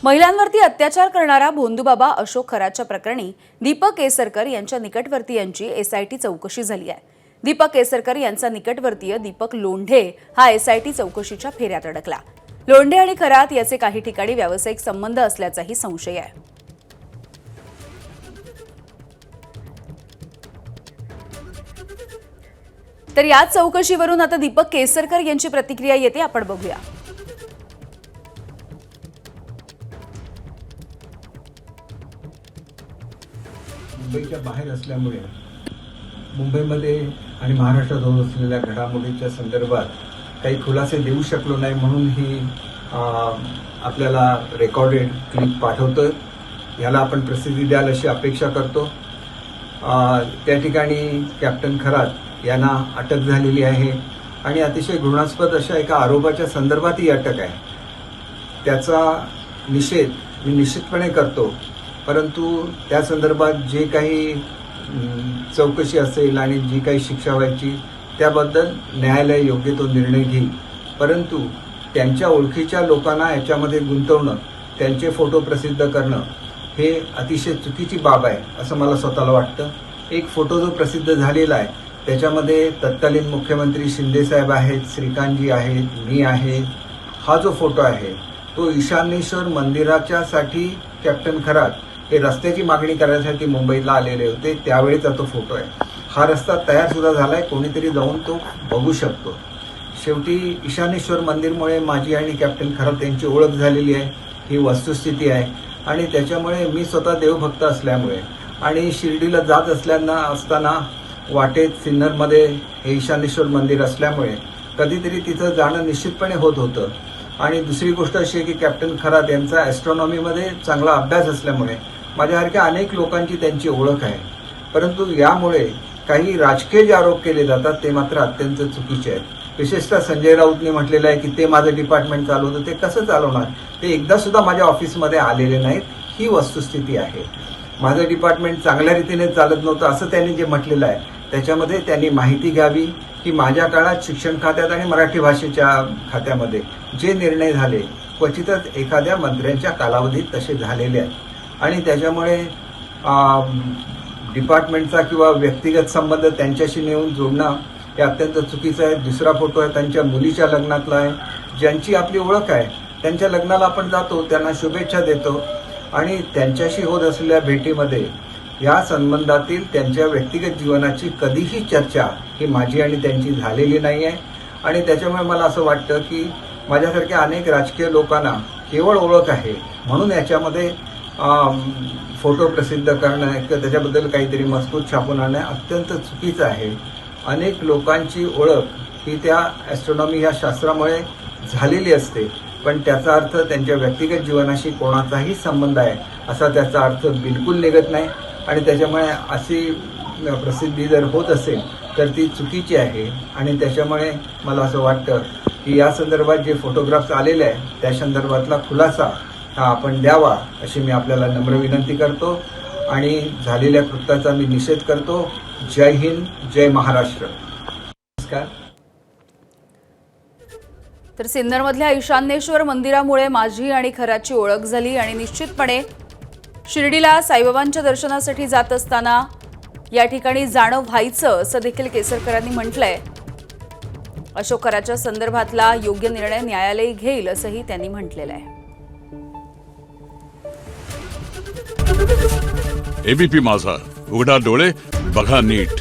महिलांवरती अत्याचार करणारा भोंदूबाबा अशोक खराच्या प्रकरणी दीपक केसरकर यांच्या निकटवर्तीयांची एसआयटी चौकशी झाली आहे। दीपक केसरकर यांचा निकटवर्तीय दीपक लोंढे हा एसआयटी चौकशीच्या फेऱ्यात अडकला। लोंढे आणि खरात याचे काही ठिकाणी व्यावसायिक संबंध असल्याचाही संशय आहे। तर या चौकशीवरून आता दीपक केसरकर यांची प्रतिक्रिया येते, आपण बघूया। मुंबईच्या बाहेर असल्यामुळे मुंबईमध्ये आणि महाराष्ट्रात होत असलेल्या घडामोडीच्या संदर्भात काही खुलासे देऊ शकलो नाही, म्हणून ही आपल्याला रेकॉर्डेड क्लिप पाठवतो। याला आपण प्रसिद्धी द्याल अशी अपेक्षा करतो। त्या ठिकाणी कॅप्टन खरात यांना अटक झालेली आहे आणि अतिशय घृणास्पद अशा एका आरोपाच्या संदर्भात ही अटक आहे। त्याचा निषेध मी निश्चितपणे करतो, परंतु त्या संदर्भात जे काही चौकशी असेल आणि जी काही शिक्षा व्हायची त्याबद्दल न्यायालय योग्य तो निर्णय घेईल। परंतु त्यांच्या ओळखीच्या लोकांना याच्यामध्ये गुंतवणं, त्यांचे फोटो प्रसिद्ध करणं हे अतिशय चुकीची बाब आहे असं मला स्वतःला वाटतं। एक फोटो जो प्रसिद्ध झालेला आहे त्याच्यामध्ये तत्कालीन मुख्यमंत्री शिंदे साहेब आहेत, श्रीकांतजी आहेत, मी आहे। हा जो फोटो आहे तो ईशानेश्वर मंदिराच्या साठी कॅप्टन खरात हे रस्त्याची मागणी करण्यासाठी मुंबईला आलेले होते, त्यावेळेचा तो फोटो आहे। हा रस्ता तयार सुद्धा झालाय, कोणीतरी जाऊन तो बघू शकतो। शेवटी ईशानेश्वर मंदिरमुळे माझी आणि कॅप्टन खरात यांची ओळख झालेली आहे, ही वस्तुस्थिती आहे। आणि त्याच्यामुळे मी स्वतः देवभक्त असल्यामुळे आणि शिर्डीला जात असताना वाटेत सिन्नरमध्ये हे ईशानेश्वर मंदिर असल्यामुळे कधीतरी तिथं जाणं निश्चितपणे होत होतं। आणि दुसरी गोष्ट अशी आहे की कॅप्टन खरात यांचा ॲस्ट्रॉनॉमीमध्ये चांगला अभ्यास असल्यामुळे माझ्यासारख्या अनेक लोकांची त्यांची ओळख आहे। परंतु यामुळे काही राजकीय जे आरोप केले जातात ते मात्र अत्यंत चुकीचे आहेत। विशेषतः संजय राऊतने म्हटलेलं आहे की ते माझं डिपार्टमेंट चालवतं, ते कसं चालवणार? ते एकदा सुद्धा माझ्या ऑफिसमध्ये आलेले नाहीत, ही वस्तुस्थिती आहे। माझं डिपार्टमेंट चांगल्या रीतीने चालत नव्हतं असं त्यांनी जे म्हटलेलं आहे त्याच्यामध्ये त्यांनी माहिती घ्यावी की माझ्या काळात शिक्षण खात्यात आणि मराठी भाषेच्या खात्यामध्ये जे निर्णय झाले क्वचितच एखाद्या मंत्र्यांच्या कालावधीत तसे झालेले आहेत आणि त्याच्यामुळे डिपार्टमेंटचा किंवा व्यक्तिगत संबंध त्यांच्याशी नेऊन जोडणं हे अत्यंत चुकीचं आहे। दुसरा फोटो आहे त्यांच्या मुलीच्या लग्नातला आहे, ज्यांची आपली ओळख आहे त्यांच्या लग्नाला आपण जातो, त्यांना शुभेच्छा देतो आणि त्यांच्याशी होत असलेल्या भेटीमध्ये या संबंधातील त्यांच्या व्यक्तिगत जीवनाची कधीही चर्चा ही माझी आणि त्यांची झालेली नाही आहे। आणि त्याच्यामुळे मला असं वाटतं की माझ्यासारख्या अनेक राजकीय लोकांना केवळ ओळख आहे म्हणून याच्यामध्ये फोटो प्रसिद्ध करणं किंवा त्याच्याबद्दल काहीतरी मजकूर छापून आणणं अत्यंत चुकीचं आहे। अनेक लोकांची ओळख ही त्या ॲस्ट्रॉनॉमी या शास्त्रामुळे झालेली असते, पण त्याचा अर्थ त्यांच्या व्यक्तिगत जीवनाशी कोणाचाही संबंध आहे असा त्याचा अर्थ बिलकुल निघत नाही। आणि त्याच्यामुळे अशी प्रसिद्धी जर होत असेल तर ती चुकीची आहे आणि त्याच्यामुळे मला असं वाटतं की या संदर्भात जे फोटोग्राफ्स आलेले आहे त्या संदर्भातला खुलासा हा आपण द्यावा अशी मी आपल्याला नम्र विनंती करतो आणि झालेल्या कृत्याचा मी निषेध करतो। जय हिंद, जय महाराष्ट्र। नमस्कार। तर सिन्नरमधल्या ईशानेश्वर मंदिरामुळे माझी आणि खराची ओळख झाली आणि निश्चितपणे शिर्डीला साईबाबांच्या दर्शनासाठी जात असताना या ठिकाणी जाणं व्हायचं असं देखील केसरकरांनी म्हटलंय। अशोक खराच्या संदर्भातला योग्य निर्णय न्यायालय घेईल असंही त्यांनी म्हटलेलं आहे। एबीपी माझा, उघडा डोळे बघा नीट।